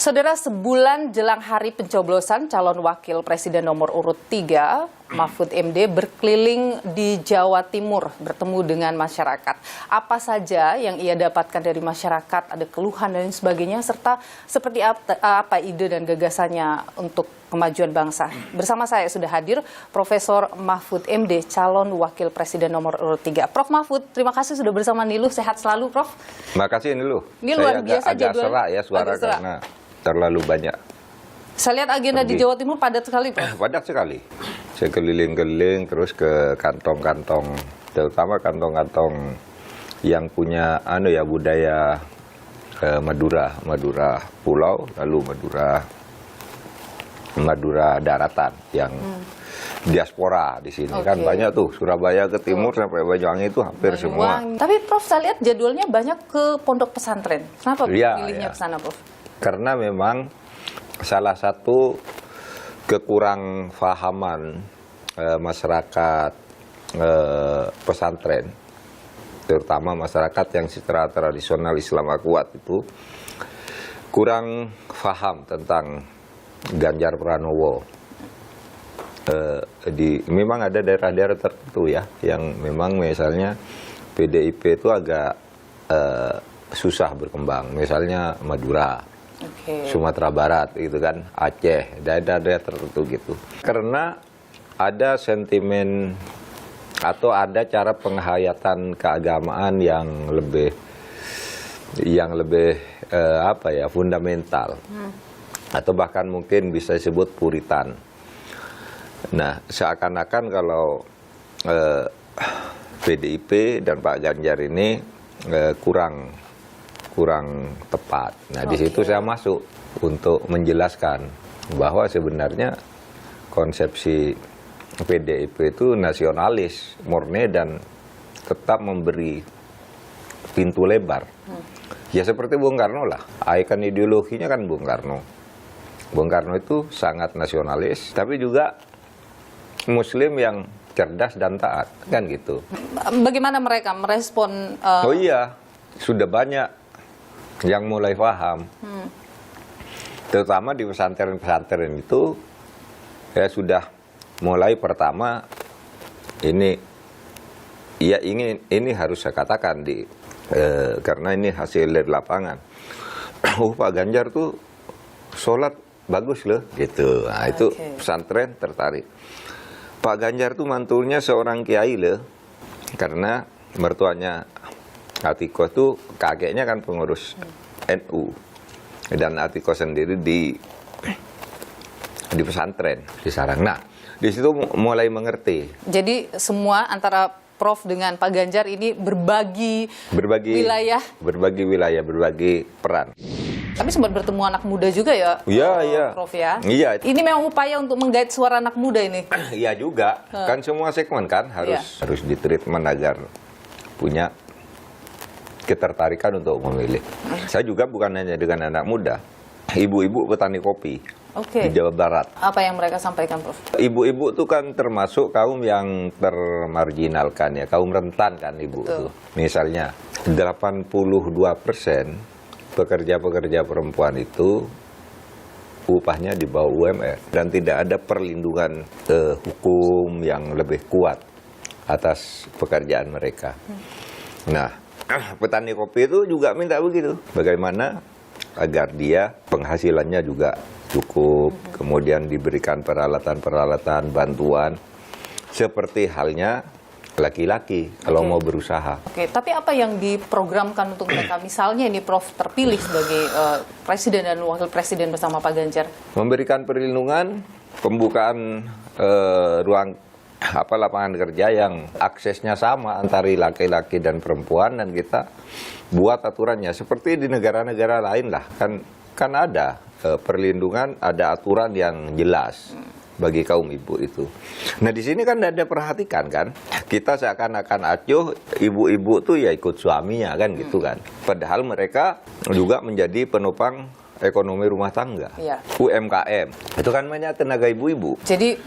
Saudara, sebulan jelang hari pencoblosan calon wakil presiden nomor urut 3, Mahfud MD berkeliling di Jawa Timur bertemu dengan masyarakat. Apa saja yang ia dapatkan dari masyarakat, ada keluhan dan sebagainya, serta seperti apa ide dan gagasannya untuk kemajuan bangsa. Bersama saya sudah hadir Profesor Mahfud MD, calon wakil presiden nomor urut 3. Prof. Mahfud, terima kasih sudah bersama Niluh. Sehat selalu, Prof. Terima kasih Niluh. Ini luar biasa agak serak ya suara karena terlalu banyak. Saya lihat agenda di Jawa Timur padat sekali, Prof. Padat sekali. Saya keliling-keliling terus ke kantong-kantong, terutama kantong-kantong yang punya budaya Madura pulau, lalu Madura daratan yang diaspora di sini. Kan banyak tuh, Surabaya ke timur sampai Banyuwangi itu hampir semua. Tapi Prof, saya lihat jadwalnya banyak ke pondok pesantren. Kenapa pilihnya ke sana, Prof? Karena memang salah satu kekurangfahaman masyarakat pesantren, terutama masyarakat yang secara tradisional Islam kuat itu, kurang paham tentang Ganjar Pranowo. Memang ada daerah-daerah tertentu ya, yang memang misalnya PDIP itu agak susah berkembang, misalnya Madura. Sumatera Barat gitu kan, Aceh, daerah-daerah tertentu gitu. Karena ada sentimen atau ada cara penghayatan keagamaan yang lebih fundamental. Atau bahkan mungkin bisa disebut puritan. Nah, seakan-akan kalau PDIP dan Pak Ganjar ini kurang tepat. Nah, di situ saya masuk untuk menjelaskan bahwa sebenarnya konsepsi PDIP itu nasionalis, murni, dan tetap memberi pintu lebar. Ya seperti Bung Karno lah. Ikon ideologinya kan Bung Karno. Bung Karno itu sangat nasionalis, tapi juga Muslim yang cerdas dan taat, kan gitu. Bagaimana mereka merespon? Oh iya, sudah banyak yang mulai paham, terutama di pesantren-pesantren itu ya sudah mulai pertama ini harus saya katakan karena ini hasil dari lapangan. Pak Ganjar tuh sholat bagus loh, gitu. Nah, itu pesantren tertarik. Pak Ganjar tuh mantulnya seorang kiai loh, karena mertuanya Atiko tuh kakeknya kan pengurus NU, dan Atiko sendiri di pesantren di Sarang. Nah, di situ mulai mengerti. Jadi semua antara Prof dengan Pak Ganjar ini berbagi wilayah, berbagi peran. Tapi sempat bertemu anak muda juga ya, Prof ya? Iya. Ini memang upaya untuk menggait suara anak muda ini. Iya juga, kan semua segmen kan harus ditreatment agar punya ketertarikan untuk memilih. Saya juga bukan hanya dengan anak muda, ibu-ibu petani kopi di Jawa Barat. Apa yang mereka sampaikan, Prof? Ibu-ibu itu kan termasuk kaum yang termarginalkan ya, kaum rentan kan ibu itu. Misalnya 82% pekerja-pekerja perempuan itu upahnya di bawah UMR dan tidak ada perlindungan hukum yang lebih kuat atas pekerjaan mereka. Nah, petani kopi itu juga minta begitu. Bagaimana agar dia penghasilannya juga cukup, kemudian diberikan peralatan-peralatan, bantuan, seperti halnya laki-laki kalau mau berusaha. Tapi apa yang diprogramkan untuk mereka? Misalnya ini Prof terpilih sebagai presiden dan wakil presiden bersama Pak Ganjar. Memberikan perlindungan, pembukaan lapangan kerja yang aksesnya sama antara laki-laki dan perempuan, dan kita buat aturannya seperti di negara-negara lain lah, kan ada perlindungan, ada aturan yang jelas bagi kaum ibu itu. Nah, di sini kan ada perhatikan kan, kita seakan-akan acuh ibu-ibu tuh ya ikut suaminya kan gitu kan, padahal mereka juga menjadi penopang ekonomi rumah tangga, UMKM itu kan banyak tenaga ibu-ibu. Jadi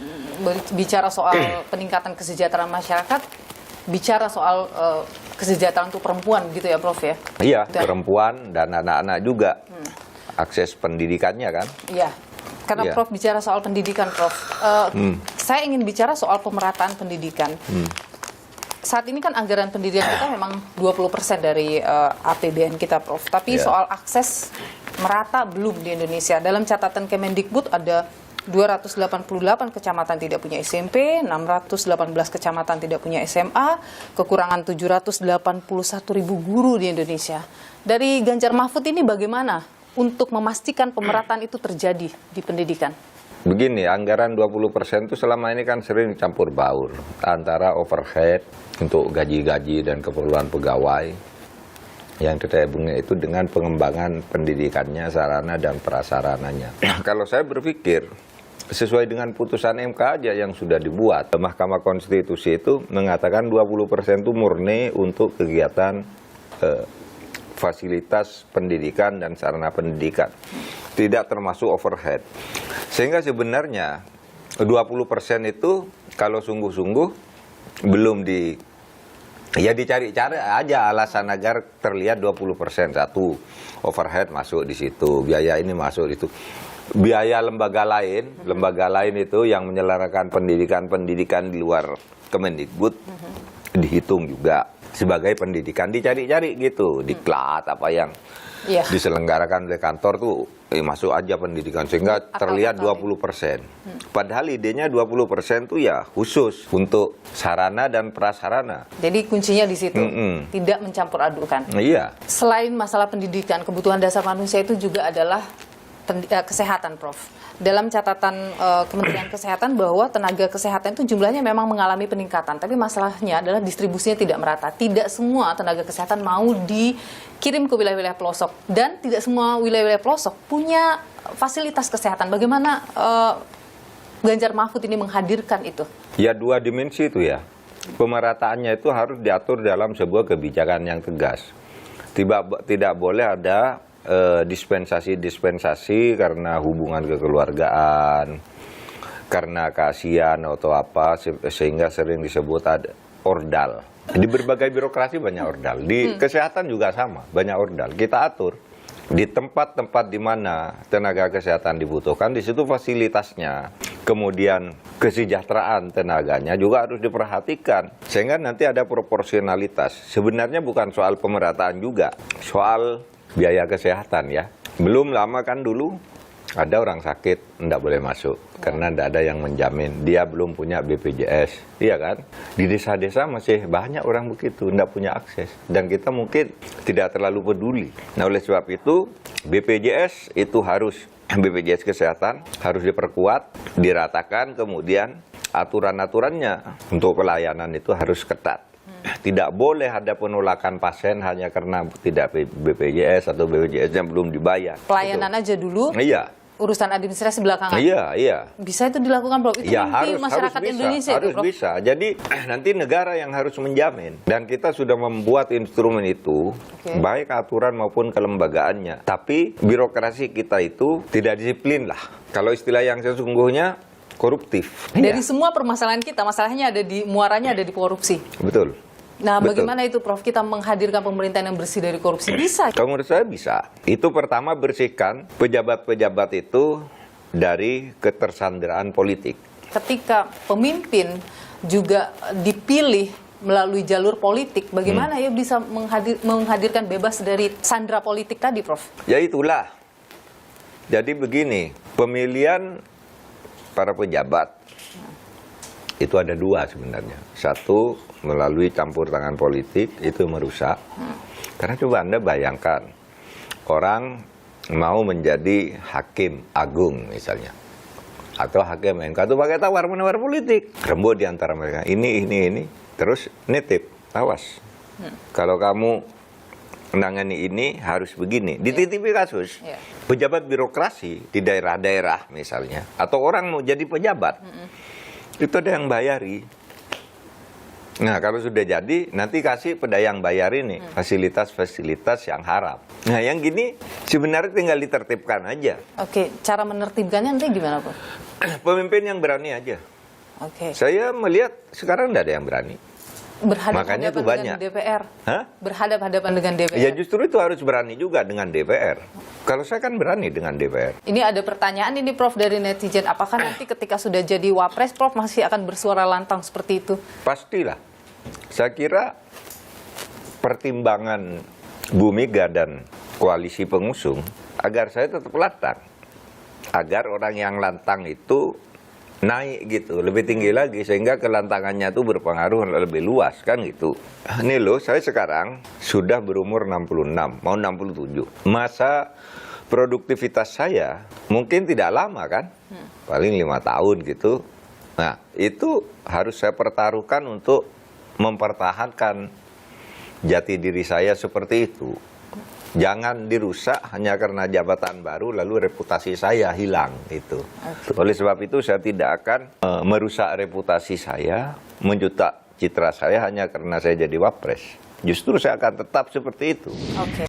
bicara soal peningkatan kesejahteraan masyarakat, bicara soal kesejahteraan untuk perempuan gitu ya, Prof ya? Iya, perempuan dan anak-anak juga. akses pendidikannya kan. Iya. Karena Iya. Prof bicara soal pendidikan, Prof. Saya ingin bicara soal pemerataan pendidikan. Saat ini kan anggaran pendidikan kita memang 20% dari APBN kita, Prof. Tapi Iya. soal akses merata belum di Indonesia. Dalam catatan Kemendikbud ada 288 kecamatan tidak punya SMP, 618 kecamatan tidak punya SMA, kekurangan 781.000 guru di Indonesia. Dari Ganjar Mahfud ini bagaimana untuk memastikan pemerataan itu terjadi di pendidikan? Begini, anggaran 20% itu selama ini kan sering campur baur antara overhead untuk gaji-gaji dan keperluan pegawai yang terhubungnya itu dengan pengembangan pendidikannya, sarana dan prasarananya. Kalau saya berpikir sesuai dengan putusan MK aja yang sudah dibuat, Mahkamah Konstitusi itu mengatakan 20% itu murni untuk kegiatan fasilitas pendidikan dan sarana pendidikan, tidak termasuk overhead. Sehingga sebenarnya 20% itu kalau sungguh-sungguh belum dicari-cari aja alasan agar terlihat 20%. Satu, overhead masuk di situ, biaya ini masuk itu. Biaya lembaga lain itu yang menyelenggarakan pendidikan di luar Kemendikbud dihitung juga sebagai pendidikan, dicari-cari gitu, diklat apa yang diselenggarakan oleh kantor tuh masuk aja pendidikan sehingga terlihat 20%. Padahal idenya 20% tuh ya khusus untuk sarana dan prasarana. Jadi kuncinya di situ, tidak mencampur adukan. Iya. Selain masalah pendidikan, kebutuhan dasar manusia itu juga adalah kesehatan, Prof. Dalam catatan Kementerian Kesehatan bahwa tenaga kesehatan itu jumlahnya memang mengalami peningkatan, tapi masalahnya adalah distribusinya tidak merata. Tidak semua tenaga kesehatan mau dikirim ke wilayah-wilayah pelosok, dan tidak semua wilayah-wilayah pelosok punya fasilitas kesehatan. Bagaimana Ganjar Mahfud ini menghadirkan itu? Ya, dua dimensi itu ya. Pemerataannya itu harus diatur dalam sebuah kebijakan yang tegas. Tidak boleh ada dispensasi karena hubungan kekeluargaan, karena kasihan atau apa, sehingga sering disebut ada ordal. Di berbagai birokrasi banyak ordal, di kesehatan juga sama, banyak ordal. Kita atur di tempat-tempat di mana tenaga kesehatan dibutuhkan, di situ fasilitasnya, kemudian kesejahteraan tenaganya juga harus diperhatikan, sehingga nanti ada proporsionalitas. Sebenarnya bukan soal pemerataan juga, soal biaya kesehatan ya. Belum lama kan dulu ada orang sakit tidak boleh masuk karena tidak ada yang menjamin, dia belum punya BPJS, iya kan? Di desa-desa masih banyak orang begitu, tidak punya akses, dan kita mungkin tidak terlalu peduli. Nah, oleh sebab itu BPJS itu BPJS kesehatan harus diperkuat, diratakan, kemudian aturan-aturannya untuk pelayanan itu harus ketat. Tidak boleh ada penolakan pasien hanya karena tidak BPJS atau BPJS-nya belum dibayar. Pelayanan aja dulu. Iya. Urusan administrasi belakangan. Iya. Bisa itu dilakukan, Bro? Itu mimpi masyarakat Indonesia itu, Bro? Harus bisa. Jadi nanti negara yang harus menjamin. Dan kita sudah membuat instrumen itu, baik aturan maupun kelembagaannya. Tapi birokrasi kita itu tidak disiplin lah. Kalau istilah yang sesungguhnya, koruptif. Dari semua permasalahan kita, masalahnya muaranya ada di korupsi. Betul. Nah, bagaimana itu, Prof? Kita menghadirkan pemerintahan yang bersih dari korupsi? Bisa? Kalau menurut saya bisa. Itu pertama, bersihkan pejabat-pejabat itu dari ketersandaraan politik. Ketika pemimpin juga dipilih melalui jalur politik, bagaimana ya bisa menghadirkan bebas dari sandera politik tadi, Prof? Ya itulah. Jadi begini, pemilihan para pejabat itu ada dua sebenarnya. Satu, melalui campur tangan politik, itu merusak. Karena coba Anda bayangkan, orang mau menjadi hakim agung misalnya, atau hakim MK itu pakai tawar-menawar politik. Rembuk di antara mereka, ini, terus nitip, awas. Kalau kamu menangani ini harus begini, dititipi kasus. Pejabat birokrasi di daerah-daerah misalnya, atau orang mau jadi pejabat, itu ada yang bayari. Nah, kalau sudah jadi, nanti kasih pada yang bayar ini fasilitas-fasilitas yang haram. Nah, yang gini sebenarnya tinggal ditertibkan aja. Oke, cara menertibkannya nanti gimana, Pak? Pemimpin yang berani aja. Oke. Saya melihat sekarang tidak ada yang berani. Makanya itu berhadapan-hadapan dengan banyak. DPR. Hah? Berhadap-hadapan dengan DPR. Ya justru itu harus berani juga dengan DPR. Kalau saya kan berani dengan DPR. Ini ada pertanyaan ini Prof dari netizen, apakah nanti ketika sudah jadi wapres Prof masih akan bersuara lantang seperti itu? Pastilah. Saya kira pertimbangan Bu Mega dan koalisi pengusung agar saya tetap lantang. Agar orang yang lantang itu naik gitu, lebih tinggi lagi sehingga kelantangannya itu berpengaruh lebih luas kan gitu. Ini loh, saya sekarang sudah berumur 66, mau 67. Masa produktivitas saya mungkin tidak lama kan, paling 5 tahun gitu. Nah, itu harus saya pertaruhkan untuk mempertahankan jati diri saya seperti itu. Jangan dirusak hanya karena jabatan baru lalu reputasi saya hilang itu. Oleh sebab itu saya tidak akan merusak reputasi saya, menjutak citra saya hanya karena saya jadi wapres. Justru saya akan tetap seperti itu. Oke.